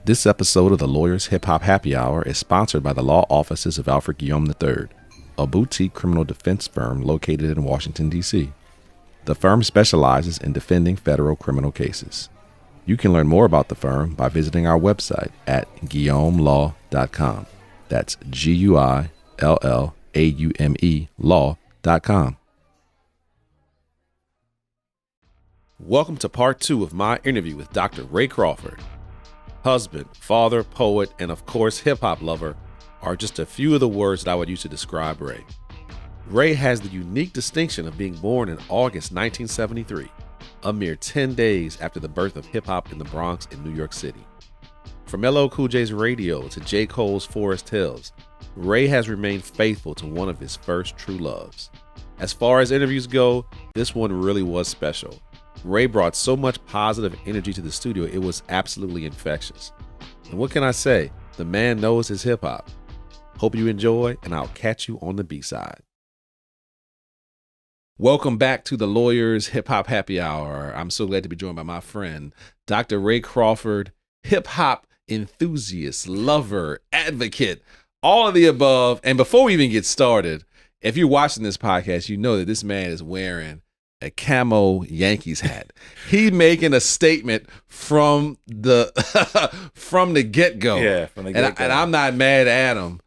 This episode of the Lawyers Hip Hop Happy Hour is sponsored by the law offices of Alfred Guillaume III, a boutique criminal defense firm located in Washington, D.C. The firm specializes in defending federal criminal cases. You can learn more about the firm by visiting our website at guillaumelaw.com. That's GUILLAUME law.com. Welcome to part 2 of my interview with Dr. Ray Crawford. Husband, father, poet, and of course hip-hop lover are just a few of the words that I would use to describe Ray. Ray has the unique distinction of being born in August 1973, a mere 10 days after the birth of hip-hop in the Bronx in New York City. From LL Cool J's Radio to J. Cole's Forest Hills, Ray has remained faithful to one of his first true loves. As far as interviews go, this one really was special. Ray brought so much positive energy to the studio, it was absolutely infectious. And what can I say? The man knows his hip-hop. Hope you enjoy, and I'll catch you on the B-side. Welcome back to the Lawyers Hip Hop Happy Hour. I'm so glad to be joined by my friend, Dr. Ray Crawford, hip-hop enthusiast, lover, advocate, all of the above. And before we even get started, if you're watching this podcast, you know that this man is wearing a camo Yankees hat. He making a statement from the from the get-go. Yeah, from the get-go. And I'm not mad at him.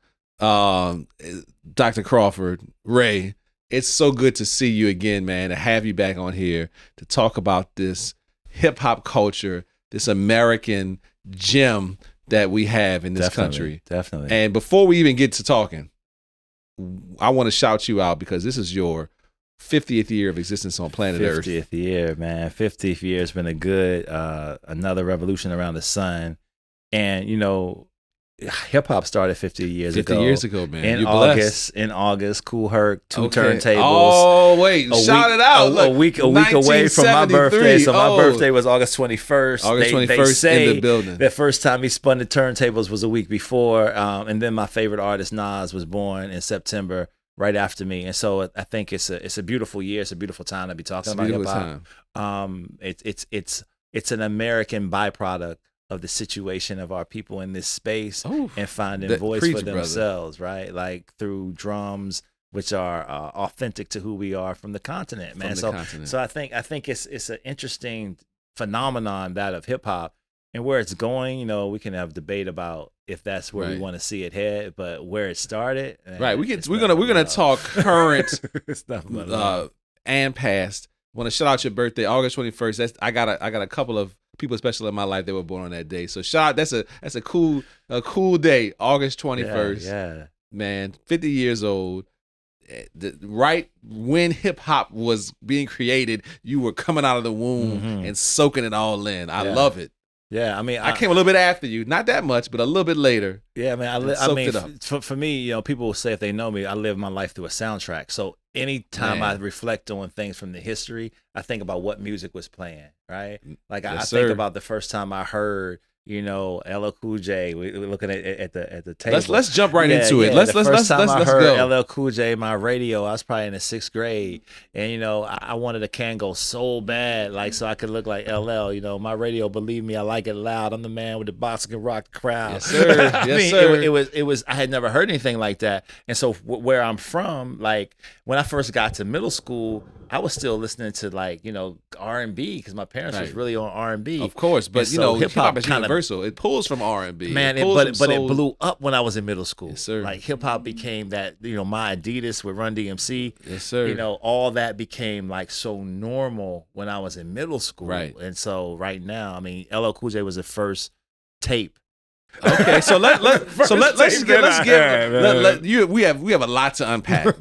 Dr. Crawford, Ray, it's so good to see you again, man, to have you back on here to talk about this hip-hop culture, this American gem that we have in this country. Definitely. And before we even get to talking, I want to shout you out because this is your 50th year of existence on planet Earth. 50th year, man. 50th year has been a good, another revolution around the sun. And, you know, hip hop started 50 years ago. 50 years ago, man. In You're August, blessed. Cool Herc, two Okay. turntables. Oh, wait. Shout it out. A week away from my birthday. So my birthday was August 21st. August 21st they say in the building. The first time he spun the turntables was a week before. And then my favorite artist, Nas, was born in September, right after me. And so I think it's a beautiful year. It's a beautiful time to be talking about hip hop. It's an American byproduct of the situation of our people in this space and finding voice for themselves, right? Like through drums, which are authentic to who we are from the continent, man. So I think it's an interesting phenomenon, that of hip hop, and where it's going. You know, we can have debate about if that's where we want to see it head, but where it started, right? We're gonna talk current and past. Want to shout out your birthday, August 21st. I got a couple of people special in my life that were born on that day. So shout out, that's a cool day, August 21st. Yeah. Man, 50 years old. Right when hip hop was being created, you were coming out of the womb and soaking it all in. I love it. Yeah, I mean, I came a little bit after you, not that much, but a little bit later. Yeah, man. For me, you know, people will say if they know me, I live my life through a soundtrack. So anytime I reflect on things from the history, I think about what music was playing, right? Like I think about the first time I heard, you know, LL Cool J. We're looking at the table. Let's jump right into it. Let's I heard go. LL Cool J, my radio, I was probably in the 6th grade, and you know, I wanted a Kango so bad, like so I could look like LL. You know, my radio, believe me, I like it loud. I'm the man with the box can rock the crowd. Yes, sir. Yes, sir. It was. I had never heard anything like that, and so where I'm from, like when I first got to middle school, I was still listening to like, you know, R&B because my parents was really on R&B. Of course, but and you know, hip hop is universal. It pulls from R&B. Man, but it blew up when I was in middle school. Yes, sir. Like hip hop became that, you know, my Adidas with Run DMC. Yes, sir. You know, all that became like so normal when I was in middle school. Right. And so right now, I mean, LL Cool J was the first tape. Okay, so we have a lot to unpack.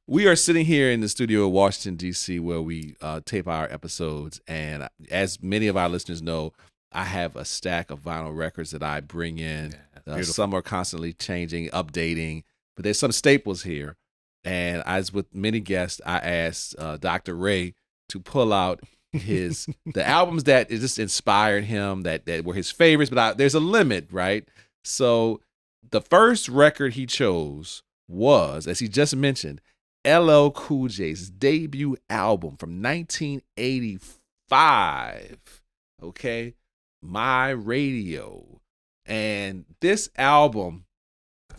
We are sitting here in the studio in Washington D.C. where we tape our episodes, and as many of our listeners know, I have a stack of vinyl records that I bring in. Some are constantly changing, updating, but there's some staples here. And as with many guests, I asked Dr. Ray to pull out the albums that just inspired him, that were his favorites, but there's a limit, right? So the first record he chose was, as he just mentioned, LL Cool J's debut album from 1985. Okay, My Radio. And this album,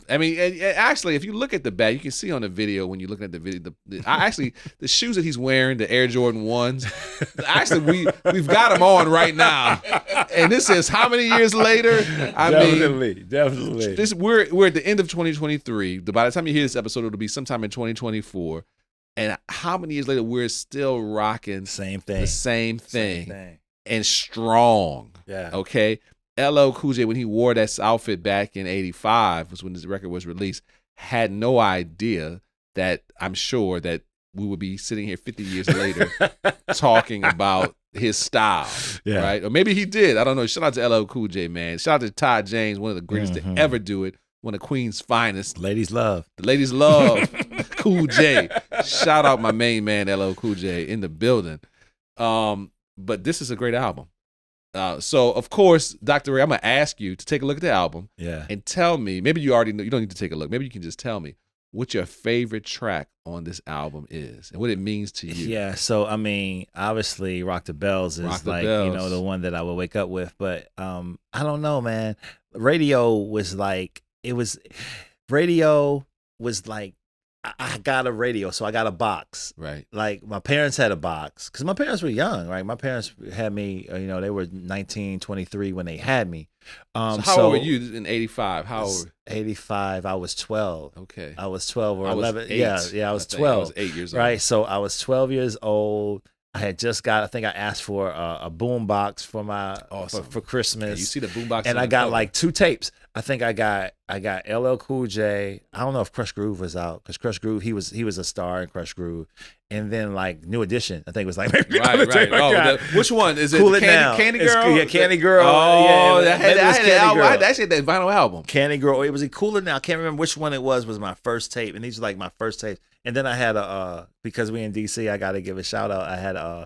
I mean, and actually, if you look at the back, you can see on the video when you're looking at the video, the shoes that he's wearing, the Air Jordan 1s, actually, we've got them on right now. And this is how many years later? Definitely. We're at the end of 2023. By the time you hear this episode, it'll be sometime in 2024. And how many years later, we're still rocking the same thing. And strong. Yeah. Okay. LL Cool J, when he wore that outfit back in 85, was when this record was released, had no idea that I'm sure that we would be sitting here 50 years later talking about his style, right? Or maybe he did. I don't know. Shout out to LL Cool J, man. Shout out to Todd James, one of the greatest to ever do it, one of Queen's finest. Ladies love. The ladies love Cool J. Shout out my main man, LL Cool J, in the building. But this is a great album. So, of course, Dr. Ray, I'm going to ask you to take a look at the album and tell me, maybe you already know, you don't need to take a look. Maybe you can just tell me what your favorite track on this album is and what it means to you. Yeah, so, I mean, obviously, Rock the Bells is the one that I would wake up with. But I don't know, man. Radio was like, I got a radio, so I got a box. Right. Like, my parents had a box because my parents were young, right? My parents had me, they were 19, 23 when they had me. So how old were you in 85? How old? 85, I was 12. Okay. I was 12 or 11. 8. Yeah, I was 12. I was 8 years old. Right, so I was 12 years old. I had just got, I think I asked for a boom box for my for Christmas. Yeah, you see the boom box, and I got like 2 tapes. I think I got LL Cool J. I don't know if Crush Groove was out because Crush Groove he was a star in Crush Groove, and then like New Edition. I think it was like maybe right. Oh, which one is it? Cool Candy Girl? Candy Girl. Oh, yeah, I had actually that vinyl album. Candy Girl. It was a Cooler Now. I can't remember which one it was my first tape, and these were like my first tapes. And then I had because we in DC, I got to give a shout out. I had a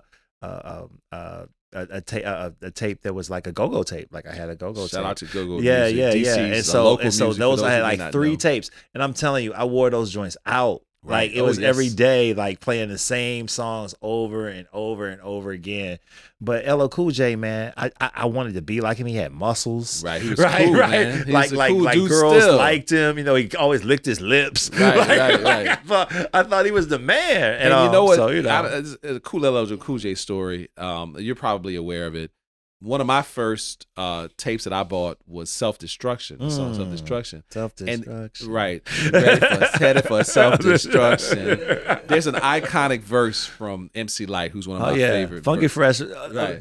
tape that was like a go-go tape. Like I had a go-go tape. Shout out to go-go. Yeah. And so those I had like 3 tapes. And I'm telling you, I wore those joints out. Right. Like it was every day, like playing the same songs over and over and over again. But LL Cool J, man, I wanted to be like him. He had muscles. Right. He was cool, man. He was a cool like dude girls still. liked him. He always licked his lips. Right. I thought he was the man. And you know what? So, it's a cool LL Cool J story. You're probably aware of it. One of my first tapes that I bought was Self-Destruction. Self-Destruction. Right. Headed for Self-Destruction. There's an iconic verse from MC Lyte, who's one of my favorite. Funky Fresh,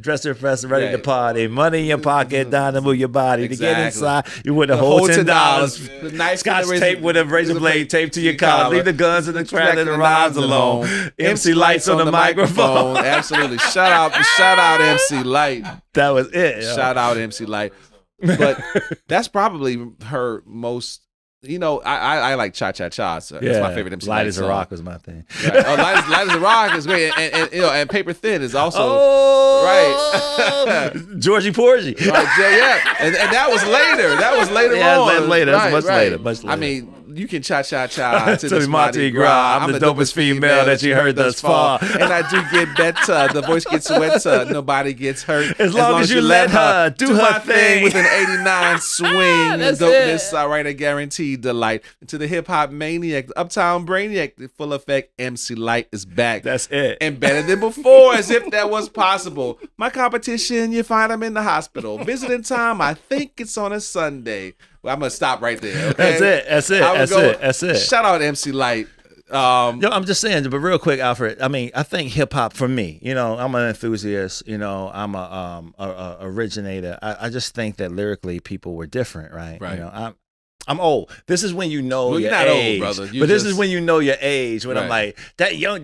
dressed and fresh, ready to party. Money in your pocket, down to move your body. To get inside, you with a whole $10. The knife Scotch tape with a razor blade taped to your collar. Leave the guns in the crowd and the rhymes alone. MC Lyte's on the microphone. Absolutely. Shout out MC Lyte. That was it. Shout out MC Lyte. But that's probably her most, I like Cha Cha Cha. So that's my favorite MC Lyte. Light as a Rock was my thing. Right. Oh, Light as a Rock is great. And Paper Thin is also right. Georgie Porgy. Right, yeah. And that was later. That was later on. That's later. That's much later. I mean, you can cha-cha-cha to the Mardi Gras. I'm the dopest female that you heard thus far. And I do get better. The voice gets wetter. Nobody gets hurt. As long as you let her do her thing. With an 89 swing. That's dopeness, I write a guaranteed delight. To the hip-hop maniac, the uptown brainiac, the full effect MC Lyte is back. That's it. And better than before, as if that was possible. My competition, you find them in the hospital. Visiting time, I think it's on a Sunday. Well, I'm going to stop right there, okay? That's it. Shout out MC Lyte. I'm just saying, but real quick, Alfred, I mean, I think hip-hop for me, I'm an enthusiast, I'm a originator. I just think that lyrically people were different, right? I'm old. This is when you know your not age, old, brother. This is when you know your age. When I'm like that young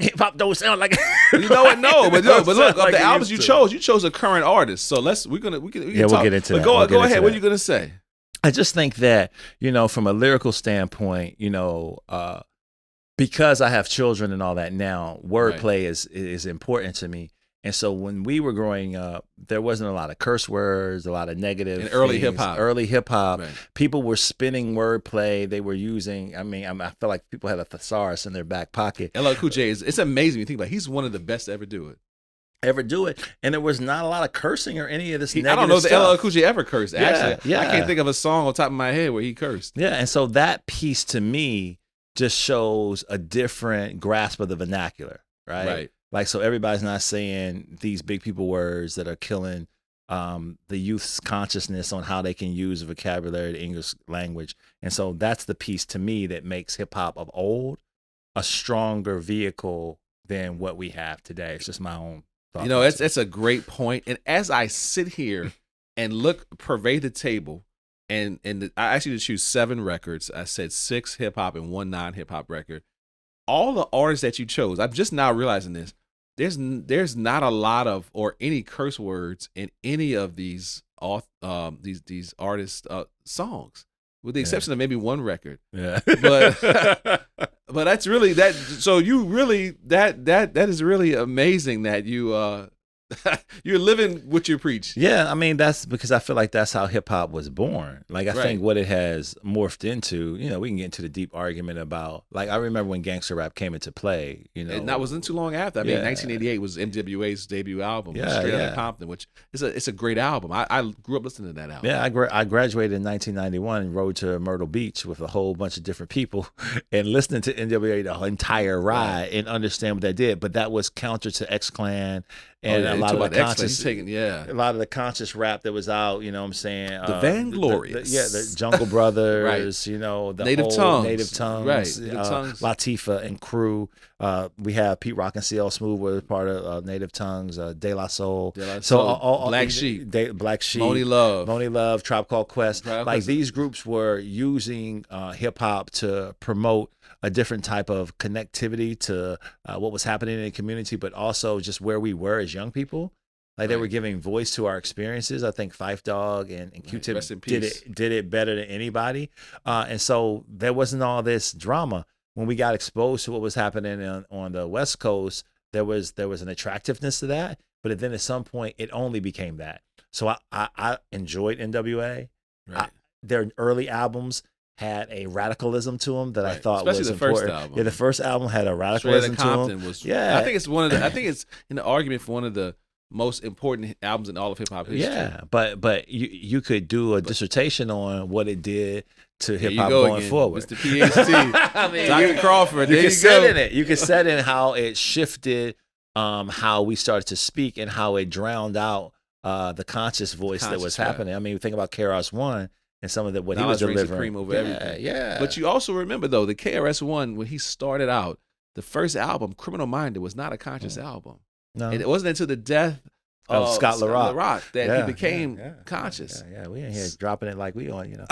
hip hop don't sound like. You know what? No, but look, of the albums you chose a current artist. So we can we'll get into that. Go ahead. What are you gonna say? I just think that from a lyrical standpoint, because I have children and all that now, wordplay is important to me. And so when we were growing up, there wasn't a lot of curse words, a lot of negative in early hip hop. Right. People were spinning wordplay. They were using. I feel like people had a thesaurus in their back pocket. LL Cool J it's amazing when you think about it. He's one of the best to ever do it. ever do it, and there was not a lot of cursing or any of this negative I don't know stuff. that LL Cool J ever cursed. Actually, yeah. I can't think of a song on top of my head where he cursed. Yeah, and so that piece to me just shows a different grasp of the vernacular, right? Right. Like, so everybody's not saying these big people words that are killing the youth's consciousness on how they can use the vocabulary of the English language. And so that's the piece to me that makes hip hop of old a stronger vehicle than what we have today. It's just my own thought. You know, that's a great point. And as I sit here and pervade the table, and I asked you to choose 7 records. I said 6 hip hop and 1 non-hip hop record. All the artists that you chose, I'm just now realizing this. There's not a lot of or any curse words in any of these artists' songs, with the exception of maybe one record. Yeah, but that's really that. So you really that is really amazing that you you're living what you preach. Yeah, I mean, that's because I feel like that's how hip hop was born. Like, I think what it has morphed into, you know, we can get into the deep argument about, like, I remember when gangster rap came into play, you know. And that wasn't too long after. I mean, 1988 was MWA's debut album, Straight Outta Compton, which it's a great album. I grew up listening to that album. Yeah, I graduated in 1991 and rode to Myrtle Beach with a whole bunch of different people and listening to NWA the entire ride and understand what they did. But that was counter to X-Clan. And a lot of the conscious rap that was out, you know what I'm saying? The Vainglorious. The Jungle Brothers, you know, the Native Tongues. Right. Latifah and crew. We have Pete Rock and CL Smooth was part of Native Tongues, De La Soul. Black Sheep. Black Sheep. Money Love, Tribe Called Quest. These groups were using hip hop to promote a different type of connectivity to what was happening in the community, but also just where we were as young people. Like, they were giving voice to our experiences. I think Phife Dawg and Q-Tip did it better than anybody. And so there wasn't all this drama. When we got exposed to what was happening on the West Coast, there was an attractiveness to that. But then at some point, it only became that. So I enjoyed NWA. Right. Their early albums had a radicalism to them that I thought was important. First album. Yeah, the first album had a radicalism to them. I think it's I think it's in the argument for one of the most important albums in all of hip hop history. Yeah, but you could do a dissertation on what it did to hip hop going forward. Mr. PhD, I mean, Dr. Crawford. You can set in how it shifted, how we started to speak, and how it drowned out the conscious voice that was happening. I mean, think about KRS-One. And some of what he was delivering. Supreme over everything. Yeah. But you also remember, though, the KRS-One, when he started out, the first album, Criminal Minded, was not a conscious album. No. And it wasn't until the death of Scott LaRock that he became conscious. Yeah, we ain't here dropping it like we on, you know.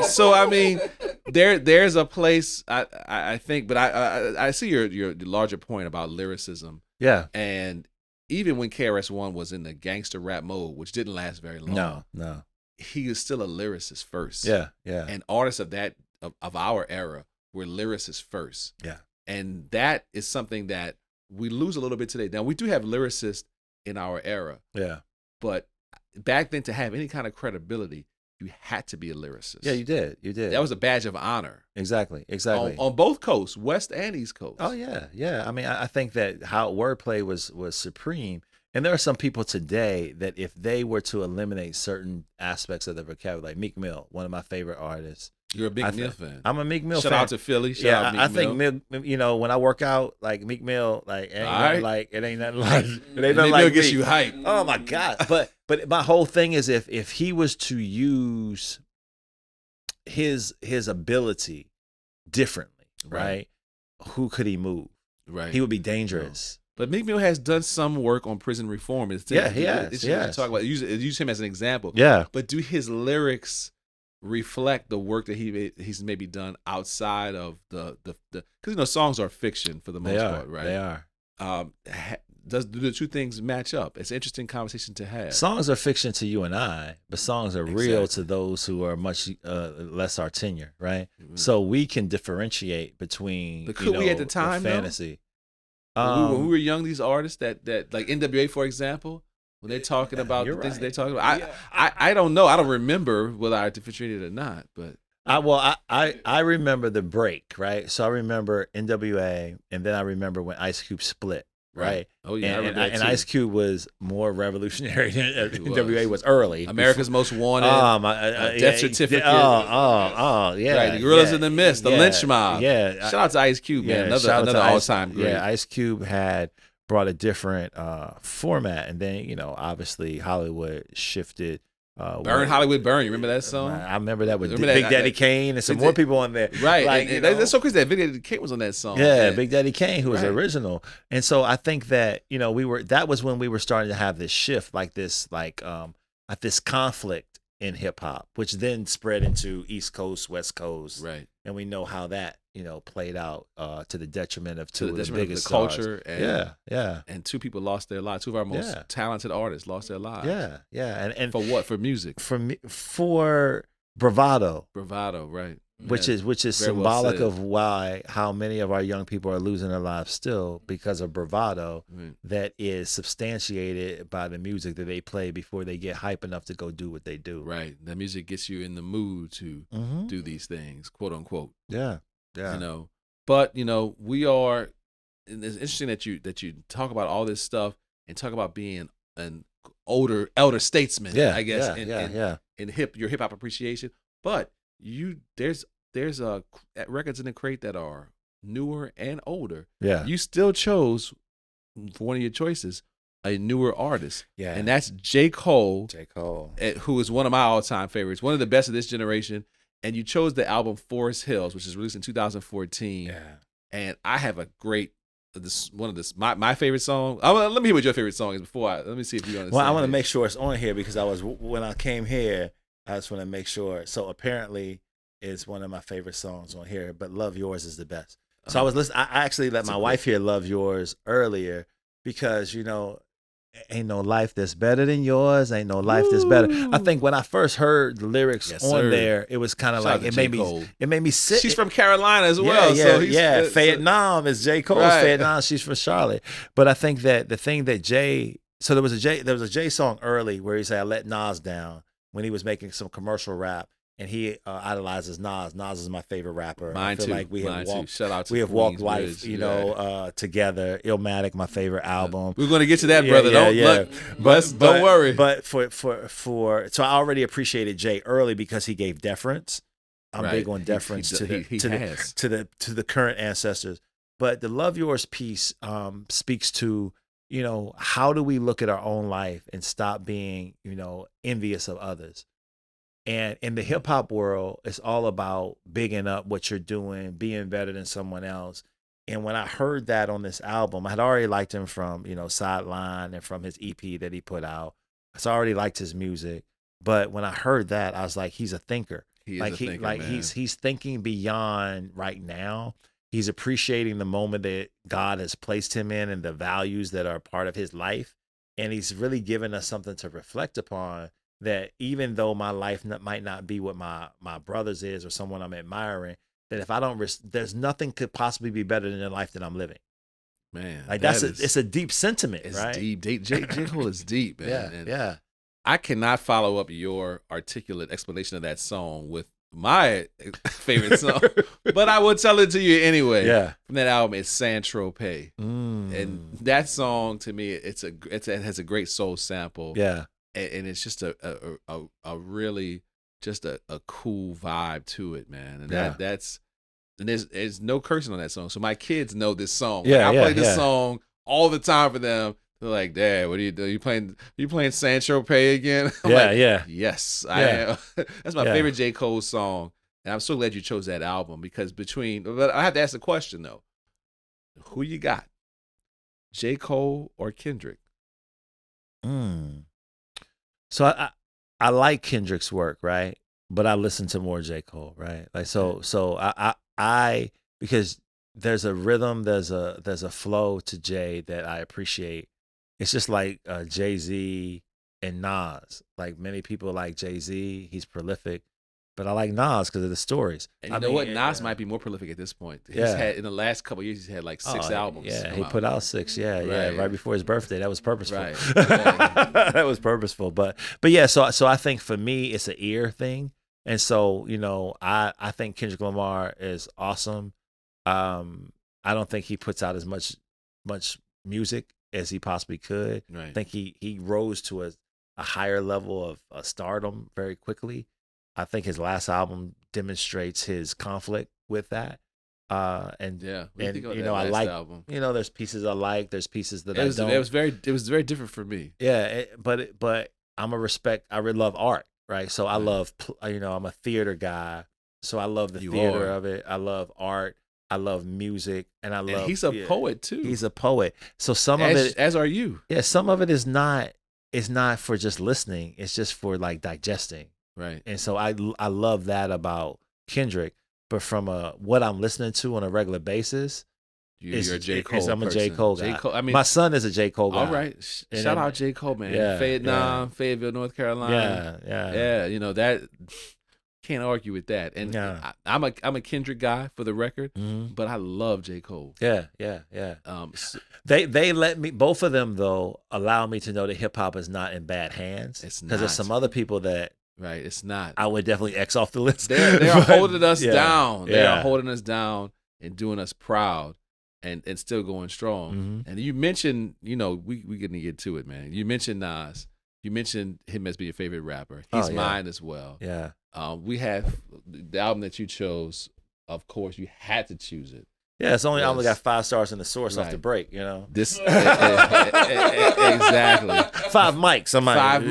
So, I mean, there's a place, I think, but I see your larger point about lyricism. Yeah. And even when KRS-One was in the gangster rap mode, which didn't last very long. No. He is still a lyricist first. Yeah. And artists of our era were lyricists first. Yeah. And that is something that we lose a little bit today. Now, we do have lyricists in our era. Yeah. But back then, to have any kind of credibility, you had to be a lyricist. Yeah, you did. That was a badge of honor. Exactly. On both coasts, West and East Coast. Oh, yeah. I mean, I think that how wordplay was supreme. And there are some people today that if they were to eliminate certain aspects of their vocabulary, like Meek Mill, one of my favorite artists. You're a big Mill fan. I'm a Meek Mill fan. Shout out to Philly. I think Mill, you know, when I work out, like Meek Mill, like it ain't nothing like Meek Mill gets you hype. Oh my God. But my whole thing is if he was to use his ability differently, right? Who could he move? Right. He would be dangerous. But Meek Mill has done some work on prison reform. He has. Talk about use him as an example. Yeah. But do his lyrics reflect the work that he's maybe done outside of the because songs are fiction for the most part, right? They are. Do the two things match up? It's an interesting conversation to have. Songs are fiction to you and I, but songs are real to those who are much less our tenure, right? Mm-hmm. So we can differentiate between. But could we at the time fantasy? When we were young, these artists that like NWA, for example, when they're talking about the things they're talking about, I don't know. I don't remember whether I differentiated or not, but. I remember the break, right? So I remember NWA, and then I remember when Ice Cube split. right? Oh yeah, and Ice Cube was more revolutionary than NWA was early. America's Most Wanted, Death Certificate. Yeah. Right, the Gorillas in the Mist, the Lynch Mob. Yeah. Shout out to Ice Cube, man. Another all-time great. Yeah, Ice Cube had brought a different format, and then obviously Hollywood shifted. Hollywood Burn. You remember that song? I remember that with Big Daddy Kane and some more people on there. Right. Like, that's so crazy that Big Daddy Kane was on that song. Yeah, Big Daddy Kane, who was original. And so I think that, that was when we were starting to have this shift, this conflict in hip hop, which then spread into East Coast, West Coast. Right. And we know how that, played out to the detriment of two of the of biggest the culture. And, And two people lost their lives. Two of our most talented artists lost their lives. Yeah. And for what? For music. For bravado. Bravado, right. Which is symbolic of how many of our young people are losing their lives still because of bravado that is substantiated by the music that they play before they get hype enough to go do what they do. Right. That music gets you in the mood to do these things, quote unquote. Yeah. But we are. And it's interesting that you talk about all this stuff and talk about being an elder statesman. I guess. In your hip hop appreciation, but there's records in the crate that are newer and older. Yeah. You still chose for one of your choices a newer artist. Yeah. And that's J. Cole. Who is one of my all-time favorites, one of the best of this generation. And you chose the album Forest Hills, which is released in 2014. Yeah. And I have a great my favorite song. Let me hear what your favorite song is let me see if you understand. Well, I want to make sure it's on here because when I came here, I just want to make sure. So apparently, it's one of my favorite songs on here. But "Love Yours" is the best. So I was listening. I actually let my wife hear "Love Yours" earlier because ain't no life that's better than yours. Ain't no life that's better. I think when I first heard the lyrics there, it was kind of like it made me sick. She's from Carolina as well. Yeah. Vietnam is J. Cole's Vietnam. She's from Charlotte. But I think that the thing that there was a Jay song early where he said, "I let Nas down," when he was making some commercial rap. And he idolizes Nas. Nas is my favorite rapper. Mine too. Like we have walked. Shout out to we have walked life, together. Illmatic, my favorite album. We're going to get to that, brother. Don't worry. But so I already appreciated Jay early because he gave deference. I'm big on deference to the current ancestors. But the "Love Yours" piece speaks to how do we look at our own life and stop being envious of others. And in the hip hop world, it's all about bigging up what you're doing, being better than someone else. And when I heard that on this album, I had already liked him from, Sideline and from his EP that he put out. So I already liked his music. But when I heard that, I was like, he's a thinker. He's thinking beyond right now. He's appreciating the moment that God has placed him in and the values that are part of his life. And he's really given us something to reflect upon. That even though my life might not be what my brother's is or someone I'm admiring, that if I don't, there's nothing could possibly be better than the life that I'm living. Man, it's a deep sentiment, right? It's deep. J. Cole is deep, man. Yeah. I cannot follow up your articulate explanation of that song with my favorite song, but I will tell it to you anyway. Yeah. From that album, it's Saint Tropez, and that song to me, it has a great soul sample. Yeah. And it's just a really just a cool vibe to it, man. And there's no cursing on that song. So my kids know this song. I play this song all the time for them. They're like, "Dad, what are you doing? You playing Saint Tropez again?" I'm like, yes, I am. That's my favorite J. Cole song. And I'm so glad you chose that album because but I have to ask the question though. Who you got? J. Cole or Kendrick? So I like Kendrick's work, right? But I listen to more J. Cole, right? Like so I because there's a rhythm, there's a flow to Jay that I appreciate. It's just like Jay-Z and Nas. Like many people like Jay-Z, he's prolific. But I like Nas because of the stories. And you know what? Nas might be more prolific at this point. He's had in the last couple of years, he's had like 6 albums. Yeah, he put out 6. Right before his birthday. That was purposeful. Right. That was purposeful. But yeah, so I think for me, it's an ear thing. And so I think Kendrick Lamar is awesome. I don't think he puts out as much music as he possibly could. Right. I think he rose to a higher level of stardom very quickly. I think his last album demonstrates his conflict with that. And I like album. There's pieces I like, there's pieces that I don't. It was very different for me. Yeah, but I really love art, right? So I love, I'm a theater guy, so I love the theater of it. I love art. I love music, and I love. He's a poet too. He's a poet. So some of it, as are you. Yeah, some of it is not. It's not for just listening. It's just for like digesting. Right. And so I love that about Kendrick. But from what I'm listening to on a regular basis, you're a J. Cole. I'm a J. Cole guy. J. Cole, I mean, my son is a J. Cole guy. All right. Shout out J. Cole, man. Yeah, Fayetteville, North Carolina. Yeah. That can't argue with that. And I'm a Kendrick guy for the record, but I love J. Cole. Yeah. They let me, both of them though, allow me to know that hip hop is not in bad hands. It's not. Because there's some other people that. Right, it's not. I would definitely X off the list. They're holding us down. They are holding us down and doing us proud and still going strong. Mm-hmm. And you mentioned, we're going to get to it, man. You mentioned Nas. You mentioned him as being your favorite rapper. He's mine as well. Yeah. We have the album that you chose. Of course, you had to choose it. Yeah, it's the only album that got 5 stars in the source off the break, This exactly 5 mics. Five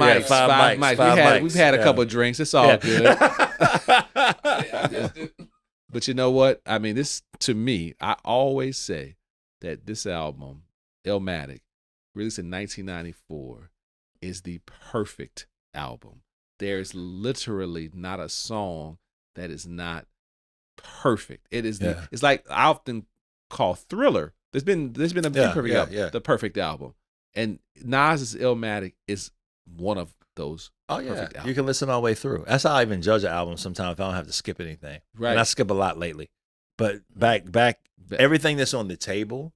mics. We've had a couple of drinks. It's all good. But you know what? I mean, this to me, I always say that this album, Illmatic, released in 1994, is the perfect album. There's literally not a song that is not perfect. It is it's like I often call Thriller. There's been a perfect album, the perfect album, and Nas's Illmatic is one of those. Perfect albums. You can listen all the way through. That's how I even judge an album sometimes if I don't have to skip anything. Right, and I skip a lot lately. But back everything that's on the table,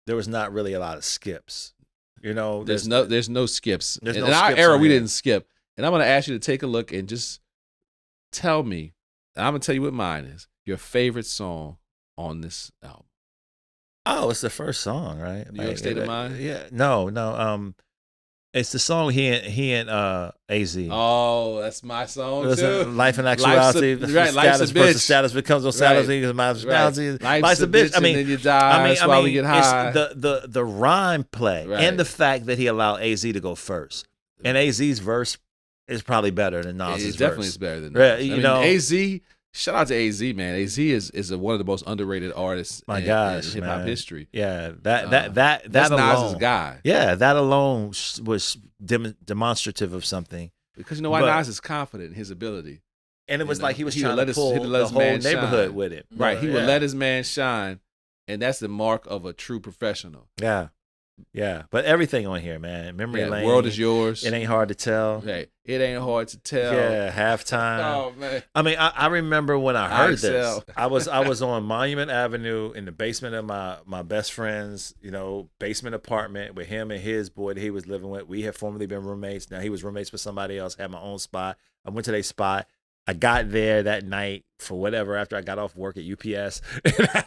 there was not really a lot of skips. There's no skips. In our era, we didn't skip. And I'm going to ask you to take a look and just tell me. And I'm going to tell you what mine is. Your favorite song on this album. Oh, it's the first song, right? New York State of Mind? Yeah. No. It's the song he and AZ. Oh, that's my song too. Life and Actuality. Life's a bitch. Status becomes no status. Life's a bitch. And then you die. That's why we get high. It's the rhyme play and the fact that he allowed AZ to go first. And AZ's verse is probably better than Nas's verse. It definitely is better than Nas. AZ. Shout out to AZ, man. AZ is one of the most underrated artists in hip hop history. Yeah, that's alone, Nas's guy. Yeah, that alone was demonstrative of something. Because you know why? Nas is confident in his ability, and it was like he was trying to pull the whole neighborhood with it. Right, he would let his man shine, and that's the mark of a true professional. Yeah, but everything on here, man. Memory Lane. World is yours. It ain't hard to tell. Right. It ain't hard to tell. Yeah, Halftime. Oh man. I mean, I remember when I heard this. I was on Monument Avenue in the basement of my best friend's, basement apartment with him and his boy that he was living with. We had formerly been roommates. Now he was roommates with somebody else. Had my own spot. I went to their spot. I got there that night for whatever after I got off work at UPS.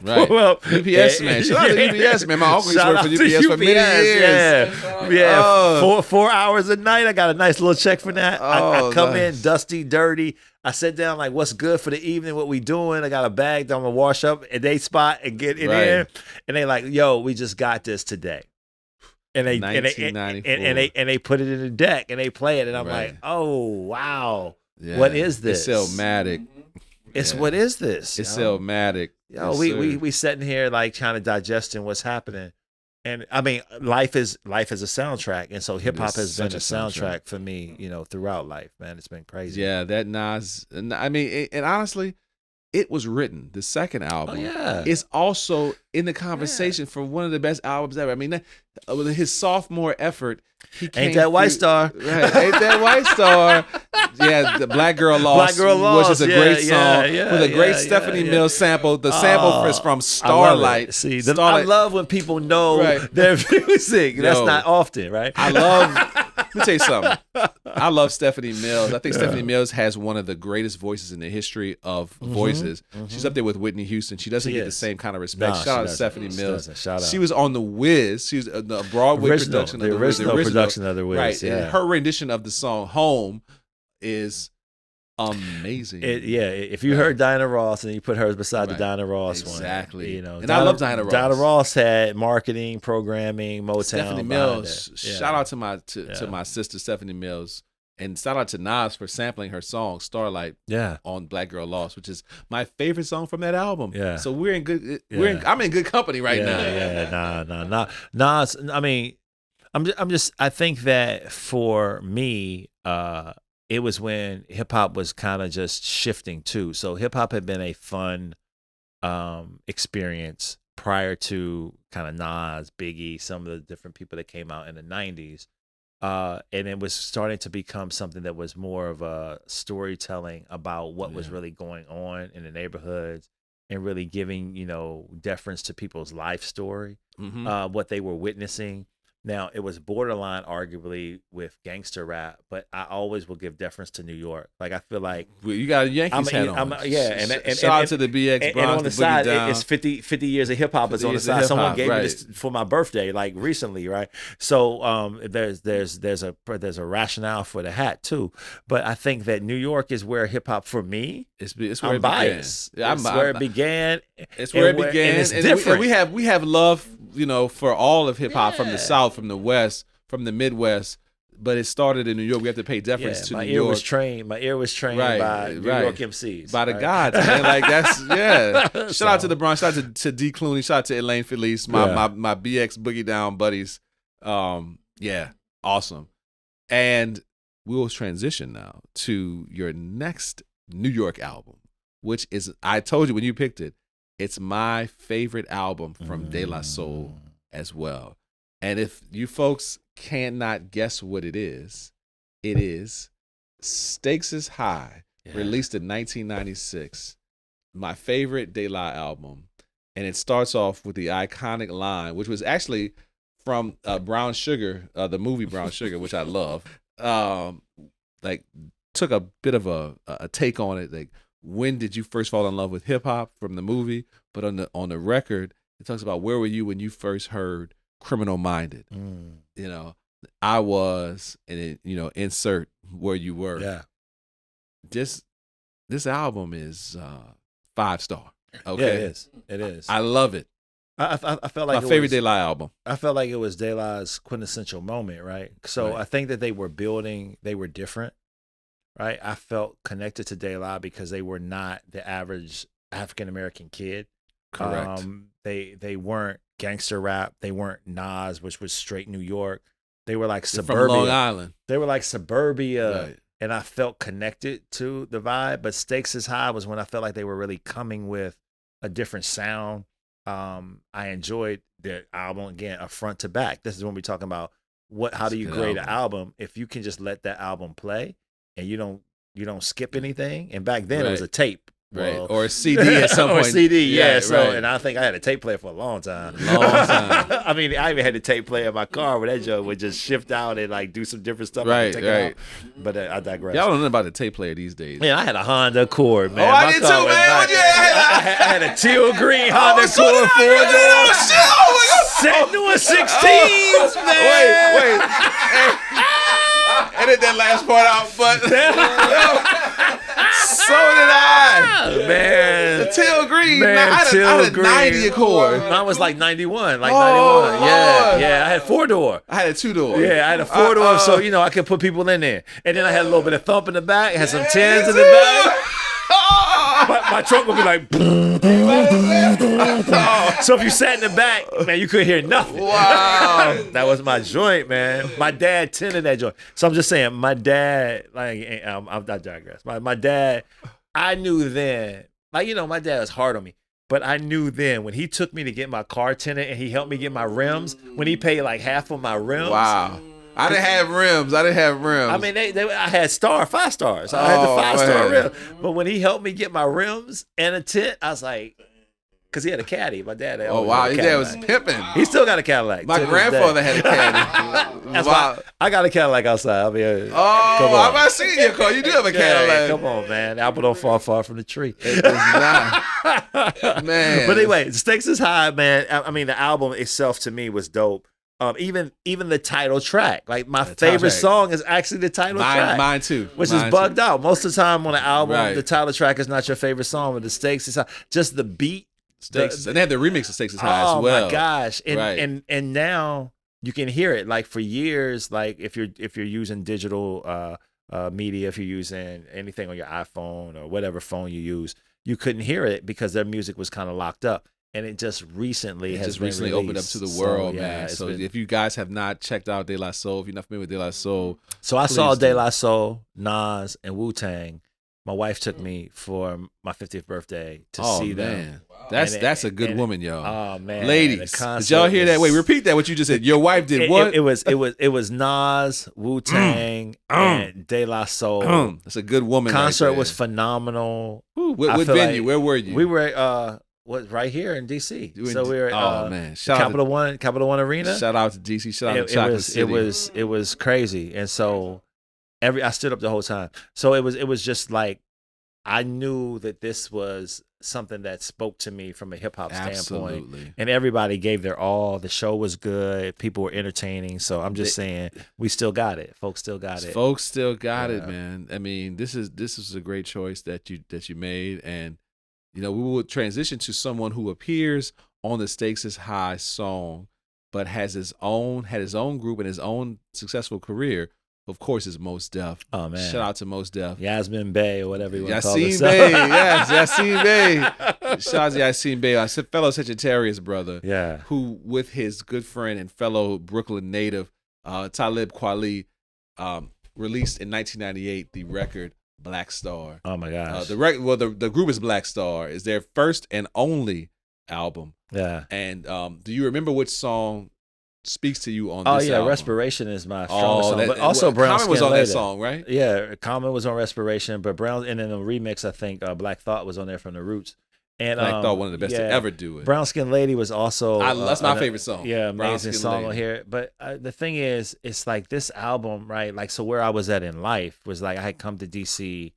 Right. UPS, man. Shout out to UPS, man. My uncle used to work for UPS for many years. Yeah. 4 hours a night. I got a nice little check for that. I come in dusty, dirty. I sit down like, what's good for the evening? What we doing? I got a bag that I'm going to wash up at their spot and get in there. And they like, yo, we just got this today. And they put it in the deck and they play it. And I'm like, oh, wow. Yeah. What is this? It's Illmatic. What is this? It's Illmatic. We sitting here like trying to digesting what's happening. And I mean, life is a soundtrack. And so hip hop has been a soundtrack for me, throughout life, man. It's been crazy. Yeah, that Nas, I mean, and honestly, it was written. The second album is also in the conversation for one of the best albums ever. I mean, his sophomore effort, Ain't That White Star. Right, Ain't That White Star. Yeah, the Black Girl Lost, which is a great song with a great Stephanie Mills sample. The sample is from Starlight. See, I love when people know their music. That's not often, right? Let me tell you something. I love Stephanie Mills. I think Stephanie Mills has one of the greatest voices in the history of voices. She's up there with Whitney Houston. She doesn't get the same kind of respect. No, Shout out to Stephanie Mills. Shout out. She was on The Wiz. She was the Broadway production of The Wiz. The original production of The Wiz. Right. Yeah. And her rendition of the song "Home" is amazing. If you heard Diana Ross and you put hers beside the Diana Ross one, exactly. and I love Diana Ross. Diana Ross had marketing, programming, Motown. Stephanie Mills. Shout out to my sister Stephanie Mills, and shout out to Nas for sampling her song "Starlight" on Black Girl Lost, which is my favorite song from that album. Yeah. So we're in good. I'm in good company right now. Nah. Nas. I mean, I think that for me, it was when hip hop was kind of just shifting too. So hip hop had been a fun experience prior to kind of Nas, Biggie, some of the different people that came out in the 90s. And it was starting to become something that was more of a storytelling about what was really going on in the neighborhoods and really giving, deference to people's life story, what they were witnessing. Now, it was borderline, arguably, with gangster rap, but I always will give deference to New York. Like, I feel like... Well, you got a Yankees hat on. And shout out to the BX Bronx, and on the side, down. it's 50 years of hip-hop is on the side. Someone gave me this for my birthday, like, recently, right? So, there's a rationale for the hat, too. But I think that New York is where hip-hop, for me, it's where I'm it biased. Began. It's where it began. It's where it began. And it's different. We have love, for all of hip-hop from the South, from the West, from the Midwest, but it started in New York. We have to pay deference to New York. My ear was trained by New York MCs. By the gods, man. Like, that's, Shout out to the Bronx. Shout out to D. Clooney. Shout out to Elaine Felice, my BX Boogie Down buddies. Awesome. And we will transition now to your next New York album, which is, I told you when you picked it, it's my favorite album from De La Soul as well. And if you folks cannot guess what it is Stakes is High, released in 1996. My favorite De La album. And it starts off with the iconic line, which was actually from Brown Sugar, the movie Brown Sugar, which I love. Took a bit of a take on it. Like, when did you first fall in love with hip hop from the movie? But on the record, it talks about where were you when you first heard Criminal Minded? I was, and it, insert where you were. Yeah. This album is 5-star. Okay, yeah, it is. I love it. I felt like my favorite De La album. I felt like it was De La's quintessential moment, right? So I think that they were different, right? I felt connected to De La because they were not the average African American kid. Correct. They weren't gangster rap. They weren't Nas, which was straight New York. They were like suburbia. From Long Island. They were like suburbia. Right. And I felt connected to the vibe. But Stakes is High was when I felt like they were really coming with a different sound. I enjoyed their album, again, a front to back. This is when we're talking about how do you grade an album if you can just let that album play and you don't skip anything. And back then it was a tape. Right. Or a CD at some point. Or a CD, and I think I had a tape player for a long time. I mean, I even had a tape player in my car where that joke would just shift out and like do some different stuff. Right. But I digress. Y'all don't know about the tape player these days. Man, I had a Honda Accord, man. Oh, I did too, man. I had a teal green Honda Accord 4-door. Set doing 16s, man. Wait. Edit that last part out, but so did I. Man. The teal green. Man, I had a 90 Accord. Mine was like 91. Lord. Yeah. I had 4-door. I had a 2-door. Yeah, I had a 4-door, so I could put people in there. And then I had a little bit of thump in the back. Had some 10s in the back. My trunk would be like. So if you sat in the back, man, you couldn't hear nothing. Wow. That was my joint, man. My dad tended that joint. So I'm just saying, my dad, I'm not digress. My dad, I knew then, my dad was hard on me. But I knew then when he took me to get my car tinted and he helped me get my rims, when he paid like half of my rims. Wow. I didn't have rims. I mean, I had 5 stars. I had the 5-star rim. But when he helped me get my rims and a tint, I was like, Because he had a caddy. My dad. Oh, wow. His dad was pimping. He still got a Cadillac. My grandfather had a caddy. That's why I got a Cadillac outside. I mean, I've not seen your car. You do have a Cadillac. Come on, man. The apple don't fall far from the tree. It does not. Man. But anyway, Stakes is High, man. I mean, the album itself to me was dope. Even the title track. Like, my favorite song is actually the title track. Mine too. Which is bugged out. Most of the time on an album, the title track is not your favorite song, but the Stakes is High. Just the beat. Stakes, and they had the remix of Stakes is High as well. Oh my gosh! And now you can hear it. Like, for years, like if you're using digital media, if you're using anything on your iPhone or whatever phone you use, you couldn't hear it because their music was kind of locked up. And it just recently opened up to the world, man. So if you guys have not checked out De La Soul, if you're not familiar with De La Soul, I saw De La Soul, Nas, and Wu-Tang. My wife took me for my 50th birthday to see them. Wow. That's a good woman, yo. Oh man, ladies, did y'all hear that? Wait, repeat that. What you just said. Your wife did what? It was Nas, Wu-Tang, and De La Soul. That's a good woman. Concert was phenomenal. What venue? Where were you? We were right here in DC. So we were man, Capital One Arena. Shout out to DC. Shout out to Chocolate City. It was crazy, and so I stood up the whole time. So it was just like, I knew that this was something that spoke to me from a hip hop standpoint. And everybody gave their all. The show was good. People were entertaining. So I'm just saying, we still got it. Folks still got it. Folks still got it, man. I mean, this is a great choice that you made, and we will transition to someone who appears on the Stakes is High song, but had his own group and his own successful career. Of course, it's Mos Def. Oh man! Shout out to Mos Def. Yasmin Bey or whatever you want to call it. Yasmin Bey, yes, Yasmin Bey. Shout out to Yasmin Bey, our fellow Sagittarius brother. Yeah. Who, with his good friend and fellow Brooklyn native, Talib Kweli, released in 1998 the record Black Star. Oh my gosh. The group is Black Star. Is their first and only album. Yeah. And do you remember which song speaks to you on this album? Respiration is my strongest song. But also Brown Skin was on later. that song, right? Yeah, Common was on Respiration, but Brown, and in the remix, I think Black Thought was on there from the Roots. And Black Thought, one of the best to ever do it. Brown Skin Lady was also that's my favorite song. Yeah, amazing song on here. But the thing is, it's like this album, right? Like, so where I was at in life was like, I had come to DC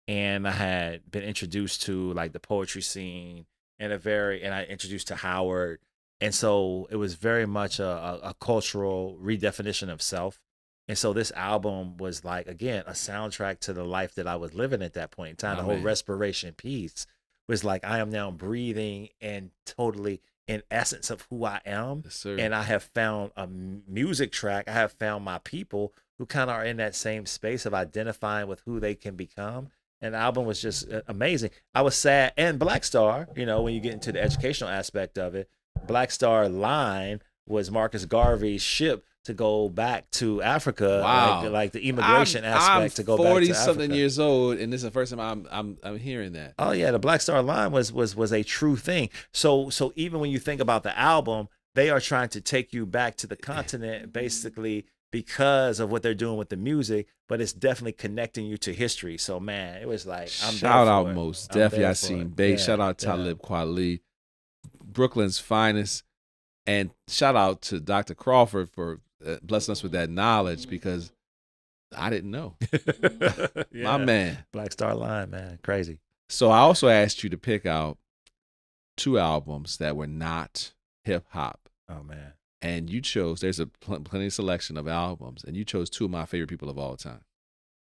and I had been introduced to like the poetry scene and I introduced to Howard. And so it was very much a cultural redefinition of self. And so this album was like, again, a soundtrack to the life that I was living at that point in time. The whole respiration piece was like, I am now breathing and totally in essence of who I am. Yes, sir. And I have found a music track. I have found my people who kind of are in that same space of identifying with who they can become. And the album was just amazing. I was sad. And Black Star, when you get into the educational aspect of it, Black Star Line was Marcus Garvey's ship to go back to Africa. Wow. Like the immigration aspect to go back to Africa. I'm 40-something years old, and this is the first time I'm hearing that. Oh yeah, the Black Star Line was a true thing. So even when you think about the album, they are trying to take you back to the continent, basically because of what they're doing with the music, but it's definitely connecting you to history. So man, it was like, shout out Mos Def, Yasmin Bey. Shout out Talib Kweli, Brooklyn's finest, and shout out to Dr. Crawford for blessing us with that knowledge, because I didn't know. My man. Black Star Line, man. Crazy. So I also asked you to pick out 2 albums that were not hip hop. Oh man. And you chose, there's a plenty selection of albums, and you chose 2 of my favorite people of all time.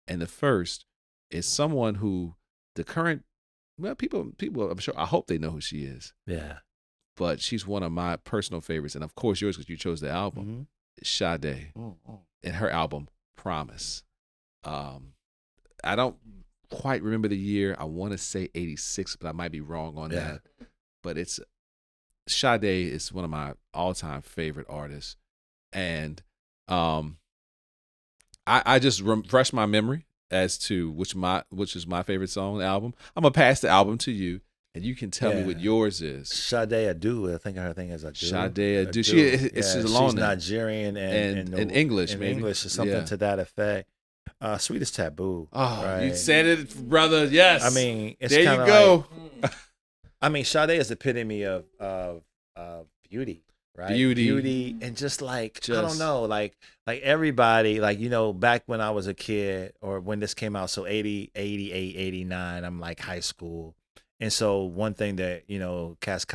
And the first is someone who people, I'm sure, I hope they know who she is. Yeah. But she's one of my personal favorites, and of course yours because you chose the album. Mm-hmm. Sade, and her album Promise. I don't quite remember the year. I want to say 86, but I might be wrong on that. But Sade is one of my all-time favorite artists, and I just refreshed my memory as to which is my favorite song on the album. I'm gonna pass the album to you, and you can tell me what yours is. Sade Adu. I think her thing is Adu. Sade Adu. She's alone. She's Nigerian and English. In maybe. English or something to that effect. Sweetest Taboo. Oh, right? you said it, brother. Yes. I mean, it's there you go. Like, I mean, Sade is the epitome of beauty, right? Beauty, and just I don't know, like everybody, like, you know, back when I was a kid, or when this came out, so 80, 88, 89, I'm like high school. And so one thing that, you know, cats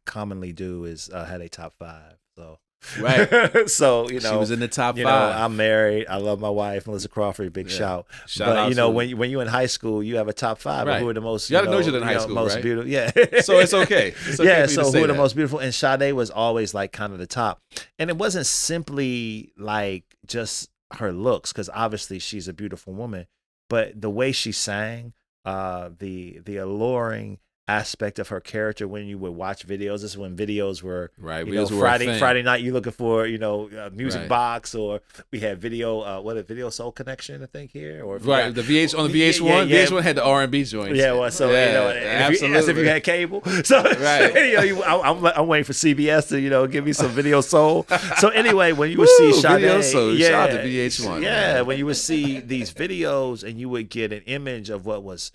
commonly do is had a top 5. So right. So, you know, she was in the top 5. You know, I'm married. I love my wife, Melissa Crawford. Big shout. But you know, when you're in high school, you have a top 5. Right. Who are the most? You gotta know you're in high school, most right? beautiful. Yeah. So it's okay. It's okay yeah. for you So to say who are the that. most beautiful? And Sade was always like kind of the top. And it wasn't simply like just her looks, because obviously she's a beautiful woman, but the way she sang, the alluring aspect of her character when you would watch videos. This is when videos were, right. You know, Friday night, you looking for, you know, music box, or we had video, Video Soul Connection, I think, here, or right, the VH on the VH1. VH1 had the R&B joints. Yeah, well, so you know, absolutely. As if you had cable. So right. You know, I'm waiting for CBS to, you know, give me some Video Soul. So anyway, when you would see Sade, Video Soul, shout out to VH1. Yeah, man. when you would see these videos and you would get an image of what was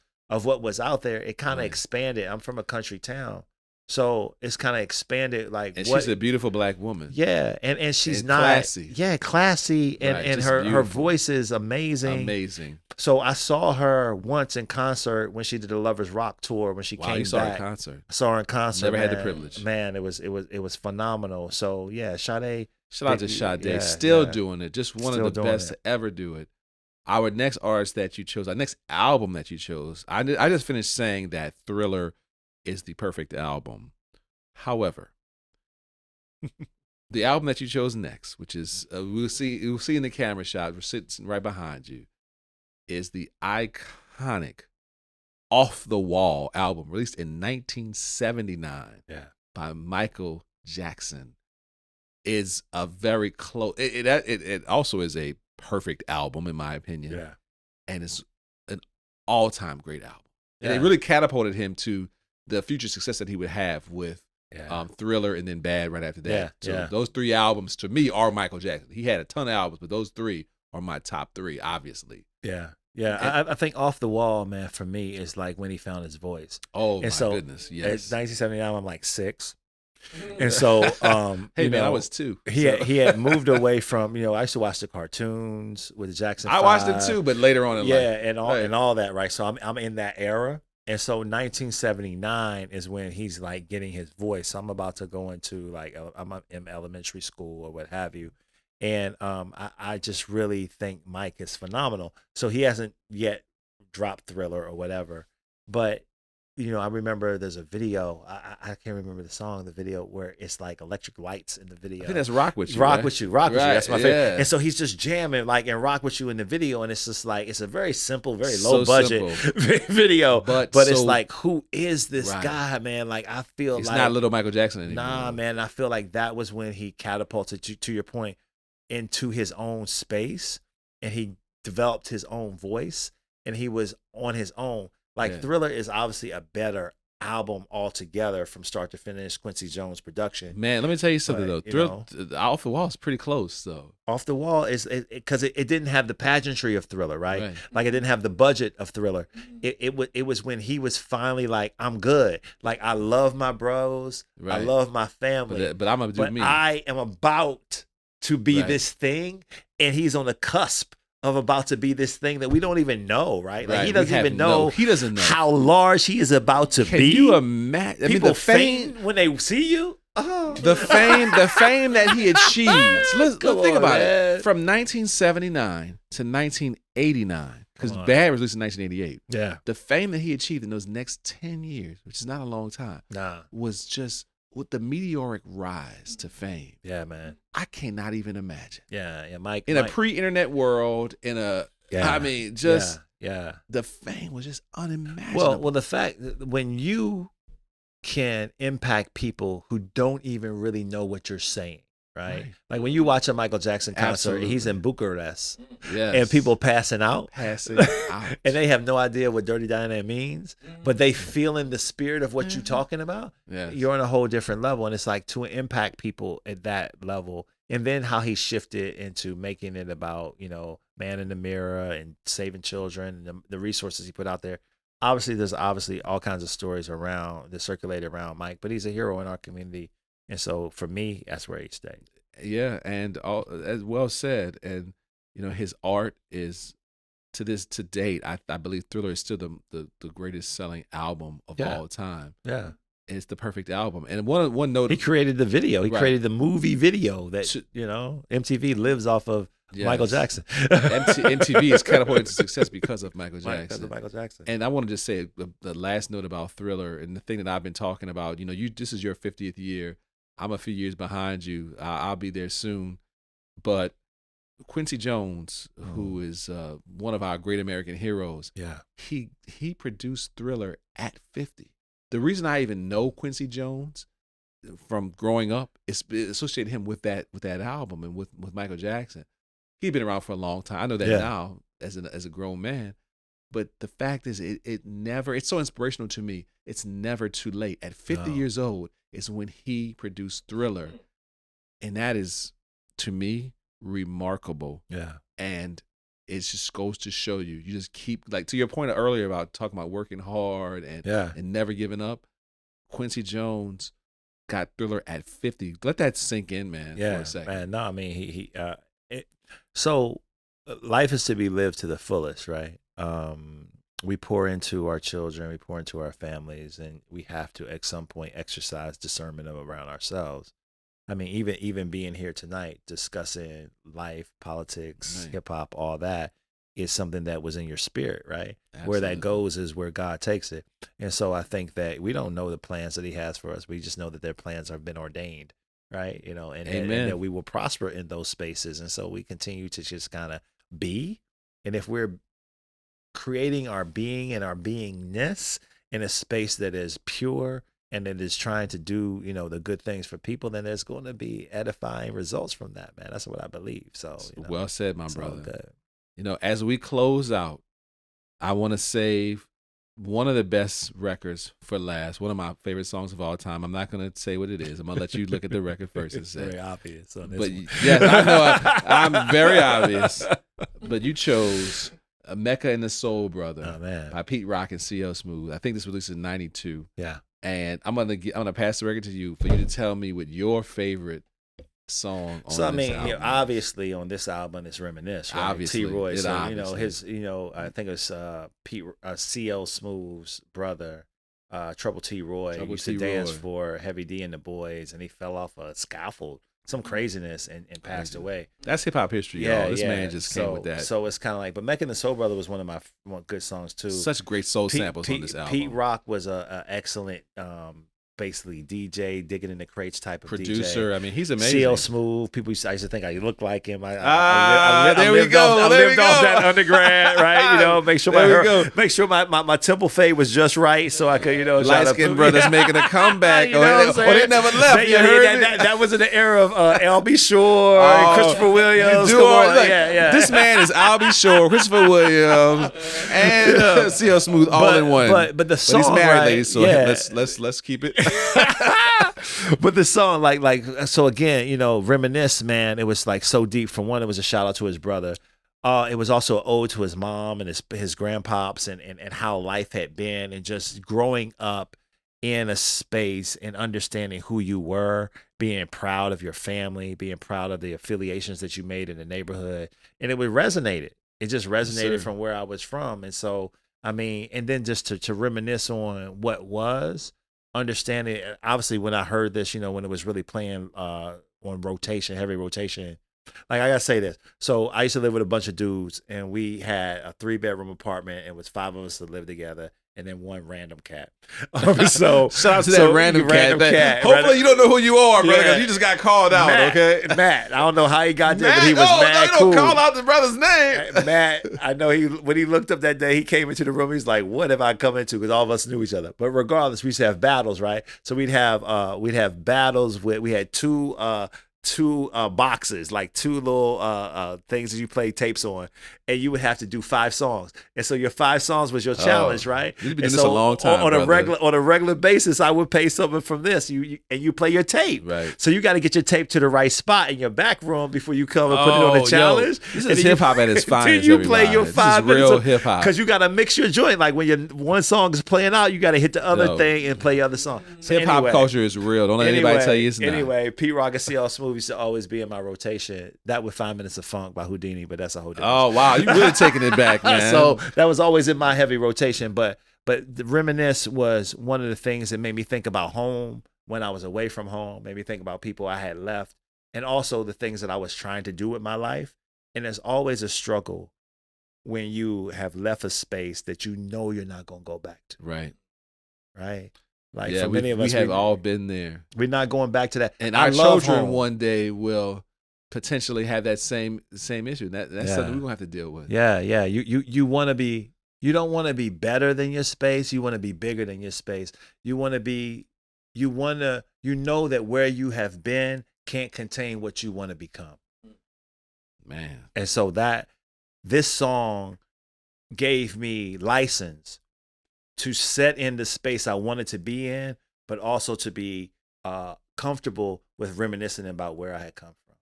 out there, it kind of expanded. I'm from a country town, so it's kind of expanded. Like, and she's a beautiful black woman. Yeah, and she's and not classy. Yeah, classy, and her voice is amazing. Amazing. So I saw her once in concert when she did the Lovers Rock tour. When she came you saw back, her in concert. I saw her in concert. Never had the privilege. Man, it was phenomenal. So yeah, Sade. Shout out to Sade. Yeah, Still doing it. Just one Still of the best to ever do it. Our next artist that you chose, our next album that you chose, I just finished saying that Thriller is the perfect album. However, the album that you chose next, which is we'll see in the camera shot, we're sitting right behind you, is the iconic Off the Wall album, released in 1979 by Michael Jackson. Is a very close. It also is a perfect album in my opinion. Yeah, and it's an all-time great album. And Yeah. it really catapulted him to the future success that he would have with Thriller and then Bad right after that. So those 3 albums to me are Michael Jackson. He had a ton of albums, but those 3 are my top 3, obviously. Yeah. I think Off the Wall, man, for me is like when he found his voice. Oh, and my so goodness, yes. At 1979, I'm like 6. And so, hey, you man, know, I was 2. He had moved away from, you know, I used to watch the cartoons with the Jackson 5. I watched it too, but later on in life. And all that, right? So I'm in that era. And so 1979 is when he's like getting his voice. So I'm about to go into like, I'm in elementary school or what have you. And I just really think Mike is phenomenal. So he hasn't yet dropped Thriller or whatever. But, you know, I remember there's a video. I can't remember the video where it's like electric lights in the video. I think that's Rock With You. Rock With You. That's my favorite. Yeah. And so he's just jamming like and Rock With You in the video, and it's just like it's a very simple, very low budget video. But it's like, who is this guy, man? Like I feel it's like not little Michael Jackson anymore. Nah, man. I feel like that was when he catapulted to your point into his own space, and he developed his own voice, and he was on his own. Like Thriller is obviously a better album altogether from start to finish. Quincy Jones production. Man, let me tell you something though. Off the Wall is pretty close though. Off the Wall is because it didn't have the pageantry of Thriller, right? Like it didn't have the budget of Thriller. It was when he was finally like, I'm good. Like I love my bros. I love my family. But I'm gonna do me. I am about to be this thing, and he's on the cusp of about to be this thing that we don't even know, right? Like he doesn't even know. He doesn't know how large he is about to be. Can you imagine? People the faint when they see you. Oh. The fame that he achieves. Let's think about it. From 1979 to 1989, because Bad was released in 1988. Yeah, the fame that he achieved in those next 10 years, which is not a long time, was just with the meteoric rise to fame. Yeah, man. I cannot even imagine. Yeah, Mike. In a pre-internet world, I mean, just the fame was just unimaginable. Well, the fact that when you can impact people who don't even really know what you're saying, right? Like when you watch a Michael Jackson concert, he's in Bucharest, and people passing out, and they have no idea what Dirty Diana means, but they feel in the spirit of what you're talking about. You're on a whole different level, and it's like to impact people at that level. And then how he shifted into making it about, you know, man in the mirror and saving children and the resources he put out there. obviously there's all kinds of stories around that circulate around Mike, but he's a hero in our community, and so for me, that's where he stayed. Yeah, and as well said, and his art is to date. I believe Thriller is still the greatest selling album of all time. Yeah. It's the perfect album. And one note, he created the video. He created the movie video that MTV lives off of. Yes. Michael Jackson. MTV is catapulted to success because of Michael Jackson. Because of Michael Jackson. And I want to just say the last note about Thriller and the thing that I've been talking about. This is your 50th year. I'm a few years behind you. I'll be there soon. But Quincy Jones, who is one of our great American heroes, he produced Thriller at 50. The reason I even know Quincy Jones from growing up is associated him with that album and with Michael Jackson. He'd been around for a long time. I know that now as a grown man. But the fact is, it's so inspirational to me. It's never too late. At 50 years old is when he produced Thriller. And that is, to me, remarkable. Yeah. And it just goes to show you just keep, like to your point earlier about talking about working hard and never giving up. Quincy Jones got Thriller at 50. Let that sink in, man, for a second. Man, no, I mean, so life is to be lived to the fullest, right? We pour into our children, we pour into our families, and we have to at some point exercise discernment around ourselves. I mean, even being here tonight discussing life, politics, hip hop, all that is something that was in your spirit, right? Absolutely. Where that goes is where God takes it. And so I think that we don't know the plans that he has for us. We just know that their plans have been ordained, right? And that we will prosper in those spaces. And so we continue to just kind of be. And if we're creating our being and our beingness in a space that is pure and that is trying to do, the good things for people, then there's going to be edifying results from that, man. That's what I believe. So, well said, my brother. As we close out, I want to save one of the best records for last. One of my favorite songs of all time. I'm not going to say what it is. I'm going to let you look at the record first and say. Very obvious on this but one. Yes, I know I'm very obvious. But you chose Mecca and the Soul Brother by Pete Rock and CL Smooth. I think this was released in 92. Yeah. And I'm gonna pass the record to you for you to tell me what your favorite song on this album. Obviously on this album it's Reminisce, right? Obviously, T-Roy. So I think it's CL Smooth's brother, Trouble T. Roy, used to dance for Heavy D and the Boys, and he fell off a scaffold, some craziness, and passed away. That's hip hop history, y'all. This man just came with that. So it's kind of like, but Mecca and the Soul Brother was one of my good songs too. Such great soul samples on this album. Pete Rock was a excellent, basically DJ, digging in the crates type of producer. DJ. I mean, he's amazing. CL Smooth. People used to think I looked like him. I lived off that undergrad, right? Make sure my temple fade was just right, so I could, light skinned brothers making a comeback, or they never left. That was in the era of L.B. Shore and Christopher Williams. This man is L.B. Shore, Christopher Williams, and CL Smooth all in one. But the song, he's married, ladies, so let's keep it. But the song, so again, Reminisce, man, it was like so deep. For one, it was a shout out to his brother. It was also an ode to his mom and his grandpops and how life had been, and just growing up in a space and understanding who you were, being proud of your family, being proud of the affiliations that you made in the neighborhood. And it resonated. It just resonated from where I was from. And so, I mean, and then just to reminisce on what was, understanding, obviously when I heard this, when it was really playing on rotation, heavy rotation, like I gotta say this. So I used to live with a bunch of dudes, and we had a 3-bedroom apartment, and it was 5 of us that lived together, and then one random cat. So shout out to that random cat. Hopefully you don't know who you are, brother, because you just got called out. Matt. I don't know how he got there, but he was mad cool. Don't call out the brother's name. Matt, I know when he looked up that day, he came into the room. He's like, "What have I come into?" Because all of us knew each other. But regardless, we used to have battles, right? So we'd have battles. We had two two boxes, like two little things that you play tapes on, and you would have to do 5 songs. And so your 5 songs was your challenge, right? You've been doing this a long time, on a regular basis, I would pay something from this. You play your tape, right? So you got to get your tape to the right spot in your back room before you come and put it on the challenge. This is hip hop at its finest. Then you play your 5 minutes real hip hop because you got to mix your joint. Like when your one song is playing out, you got to hit the other thing and play the other song. So hip hop culture is real. Don't let anybody tell you it's not. Anyway, Pete Rock and CL Smooth used to always be in my rotation. That with 5 Minutes of Funk by Houdini, but that's a whole different. Oh wow, you really taking it back, man. So that was always in my heavy rotation. But the Reminisce was one of the things that made me think about home when I was away from home. Made me think about people I had left, and also the things that I was trying to do with my life. And there's always a struggle when you have left a space that you know you're not gonna go back to. Right. Like for many of us, we have all been there. We're not going back to that. And our children one day will potentially have that same issue. That's something we're gonna have to deal with. Yeah. You want to be. You don't want to be better than your space. You want to be bigger than your space. You want to be. You know that where you have been can't contain what you want to become. Man. And so this song gave me license to set in the space I wanted to be in, but also to be comfortable with reminiscing about where I had come from.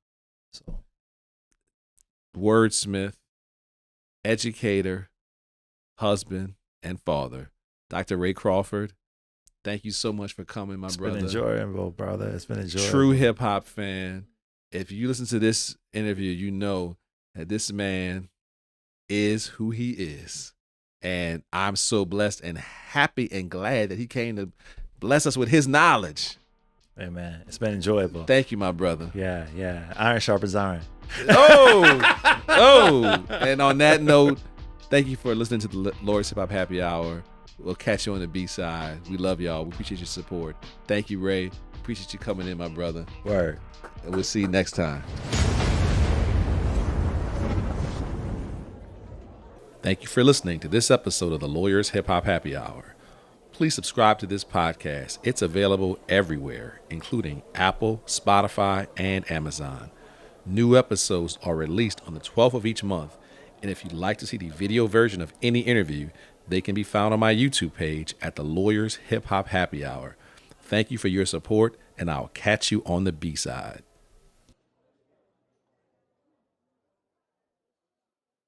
So, wordsmith, educator, husband, and father, Dr. Ray Crawford. Thank you so much for coming, my brother. It's been enjoyable, brother. It's been enjoyable. True hip hop fan. If you listen to this interview, you know that this man is who he is. And I'm so blessed and happy and glad that he came to bless us with his knowledge. Hey, man, it's been enjoyable. Thank you, my brother. Yeah. Iron sharpens iron. Oh. And on that note, thank you for listening to the Lawyers Hip Hop Happy Hour. We'll catch you on the B-side. We love y'all. We appreciate your support. Thank you, Ray. Appreciate you coming in, my brother. Word. And we'll see you next time. Thank you for listening to this episode of the Lawyers Hip Hop Happy Hour. Please subscribe to this podcast. It's available everywhere, including Apple, Spotify, and Amazon. New episodes are released on the 12th of each month, and if you'd like to see the video version of any interview, they can be found on my YouTube page at the Lawyers Hip Hop Happy Hour. Thank you for your support, and I'll catch you on the B-side.